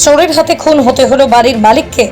চোরের হাতে খুন হতে হলো বাড়ির মালিককে।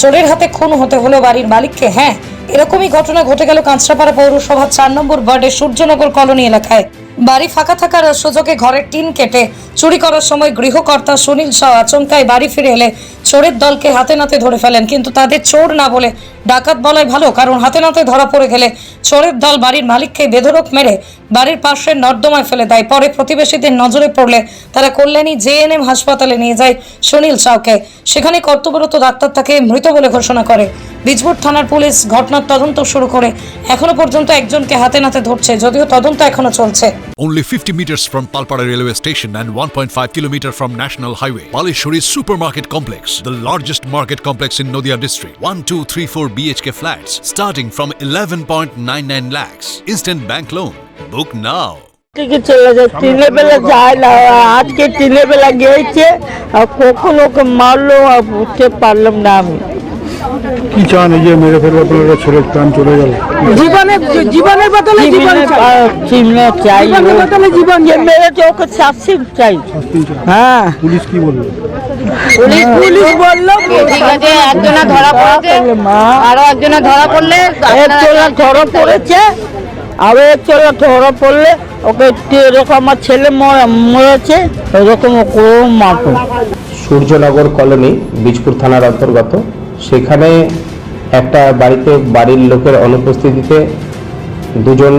চোরের হাতে খুন হতে হলো বাড়ির মালিককে। হ্যাঁ, এরকমই ঘটনা ঘটে গেল কাঁচরাপাড়া পৌরসভা 4 নম্বর ওয়ার্ডের সূর্যনগর কলোনি এলাকায়। বাড়ি ফাঁকা থাকার সুযোগে ঘরের টিন কেটে চুরি করার সময় গৃহকর্তা সুনীল শাহ আচমকায় বাড়ি ফিরে এলে চোরের দলকে হাতে নাতে ধরে ফেলেন। কিন্তু তাদের চোর না বলে ডাকাত বলাই ভালো, কারণ হাতে নাতে ধরা পড়ে গেলে চোরের দল বাড়ির মালিককে বেধড়ক মেরে বাড়ির পাশের নর্দমায় ফেলে দেয়। পরে প্রতিবেশীদের নজরে পড়লে তারা কল্যাণী জেএনএম হাসপাতালে নিয়ে যায় সুনীল শাহকে। সেখানে কর্তব্যরত ডাক্তার তাকে মৃত বলে ঘোষণা করে। বীজপুর থানার পুলিশ ঘটনার তদন্ত শুরু করে এখনো পর্যন্ত একজনকে হাতে নাতে ধরছে, যদিও তদন্ত এখনো চলছে। Only 50 meters from Palpara railway station and 1.5 kilometer from National Highway, Palishuri Supermarket Complex, the largest market complex in Nadia district. 1, 2, 3, 4 BHK flats starting from 11.99 lakhs. Instant bank loan. Book now. চলে যায়, দিনের বেলা যায় না। আজকে দিনের বেলা গিয়েছে, আর কখন ওকে মারলো আর বুঝতে পারলাম না আমি। কি চান এই যে মেরে ফেলবার পর ছেলের প্রাণ চলে গেল? জীবনের বদলে জীবন চাই, জীবনের বদলে জীবন। যে মেরেছে ওকে শাস্তি চাই। হ্যাঁ, পুলিশ কি বললো? পুলিশ বললো একজনা ধরা পড়েছে, আরো একজনা ধরা পড়লে ধরা পড়েছে, আরো একজনা ধরা পড়লে ওকে এরকম আমার ছেলে মরেছে এরকম ওকেও মারতো। সূর্যনগর কলোনি বীজপুর থানার অন্তর্গত। সেখানে একটা বাড়িতে বাড়ির লোকের অনুপস্থিতিতে দুজন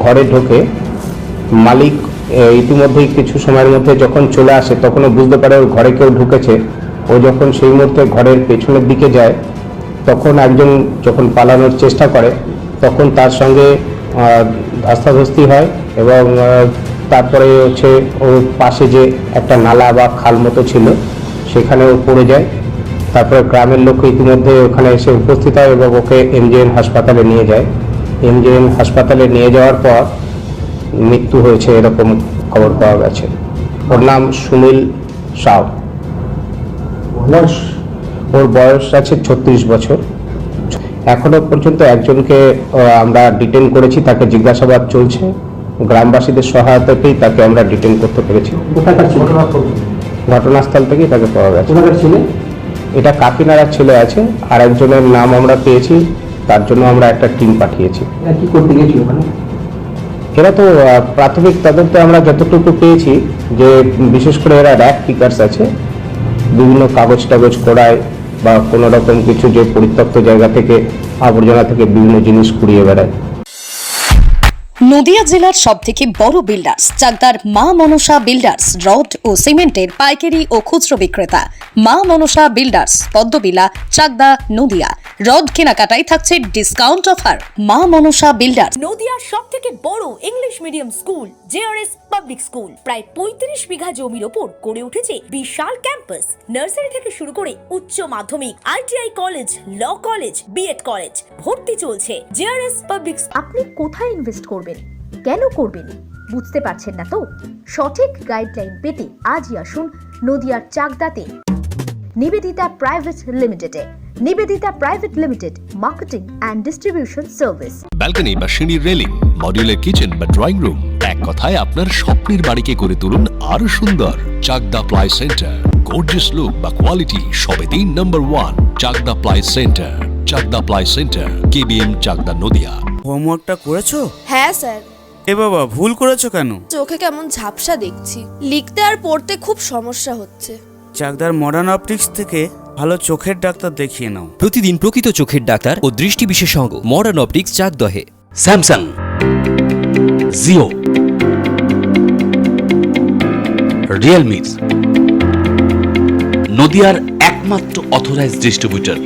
ঘরে ঢোকে। মালিক ইতিমধ্যেই কিছু সময়ের মধ্যে যখন চলে আসে তখনও বুঝতে পারে ওর ঘরে কেউ ঢুকেছে। ও যখন সেই মুহূর্তে ঘরের পেছনের দিকে যায় তখন একজন যখন পালানোর চেষ্টা করে তখন তার সঙ্গে ধস্তাধস্তি হয় এবং তারপরে হচ্ছে ওর পাশে যে একটা নালা বা খাল মতো ছিল সেখানে ও পড়ে যায়। তারপরে গ্রামের লোক ইতিমধ্যে ওখানে এসে উপস্থিত হয় এবং ওকে এমজেএন হাসপাতালে নিয়ে যায়। এমজেএন হাসপাতালে নিয়ে যাওয়ার পর মৃত্যু হয়েছে এরকম খবর পাওয়া গেছে। ওর নাম সুনীল শাহ। ওর বয়স আছে 36 বছর। এখনো পর্যন্ত একজনকে আমরা ডিটেন করেছি, তাকে জিজ্ঞাসাবাদ চলছে। গ্রামবাসীদের সহায়তাতেই তাকে আমরা ডিটেন করতে পেরেছি। ঘটনাস্থল থেকেই তাকে পাওয়া গেছে। এটা কাকিনাড়ার ছেলে আছে, আর একজনের নাম আমরা পেয়েছি, তার জন্য আমরা একটা টিম পাঠিয়েছি। কি করতে গেছিল ওখানে? এরা তো প্রাথমিক তদন্তে আমরা যতটুকু পেয়েছি যে বিশেষ করে এরা র্যাক পিকার্স আছে, বিভিন্ন কাগজ টাগজ করায় বা কোনো রকম কিছু যে পরিত্যক্ত জায়গা থেকে আবর্জনা থেকে বিভিন্ন জিনিস কুড়িয়ে বেড়ায়। নদিয়া জেলার সবথেকে বড় বিল্ডার্স চাকদার মা মনসা বিল্ডার্স, রড ও সিমেন্টের পাইকারি ও খুচরো বিক্রেতা। মা মনসা বিল্ডার্স, পদ্মবিলা, চাকদা, নদিয়া। রড কেনাকাটায় থাকছে ডিসকাউন্ট অফার। মা মনসা বিল্ডার্স। নদিয়ার সবথেকে বড় English medium school JRS public school, প্রায় 35 বিঘা জমির ওপর গড়ে উঠেছে বিশাল ক্যাম্পাস। নার্সারি থেকে শুরু করে উচ্চ মাধ্যমিক, ITI college, law college, BEd college, ভর্তি চলছে। JRS public. আপনি কোথায় ইনভেস্ট করবেন, কেন করবেন বুঝতে পারছেন না তো? সঠিক গাইডলাইন পেতে আজই আসুন নদিয়ার চাকদাতে নিবেদিতা প্রাইভেট লিমিটেডে। Nivedita private limited, marketing and distribution service. Balcony বা সিঁড়ির রেলিং, মডিউলার কিচেন বা ড্রয়িং রুম, এক কথায় আপনার স্বপ্নের বাড়িকে করে তুলুন আরো সুন্দর। Chakdah ply centre, gorgeous look বা কোয়ালিটি সবে 3 number 1 Chakdah ply centre. Chakdah ply centre, KBM, Chakdah, Nadia. হোমওয়ার্কটা করেছো? হ্যাঁ স্যার। এ বাবা, ভুল করেছো কেন? চোখে কেমন ঝাপসা দেখছি, লিখতে আর পড়তে খুব সমস্যা হচ্ছে। চাকদার মডার্ন অপটিক্স থেকে ভালো চোখের ডাক্তার দেখিয়ে নাও। প্রতিদিন প্রকৃত চোখের ডাক্তার ও দৃষ্টি বিশেষজ্ঞ মডার্ন অপটিক্স, চাকদহে। স্যামসাং, জিও, রিয়েলমি, নদিয়ার একমাত্র অথরাইজড ডিস্ট্রিবিউটর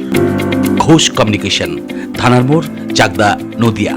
ঘোষ কমিউনিকেশন, থানার মোড়, চাকদা, নদিয়া।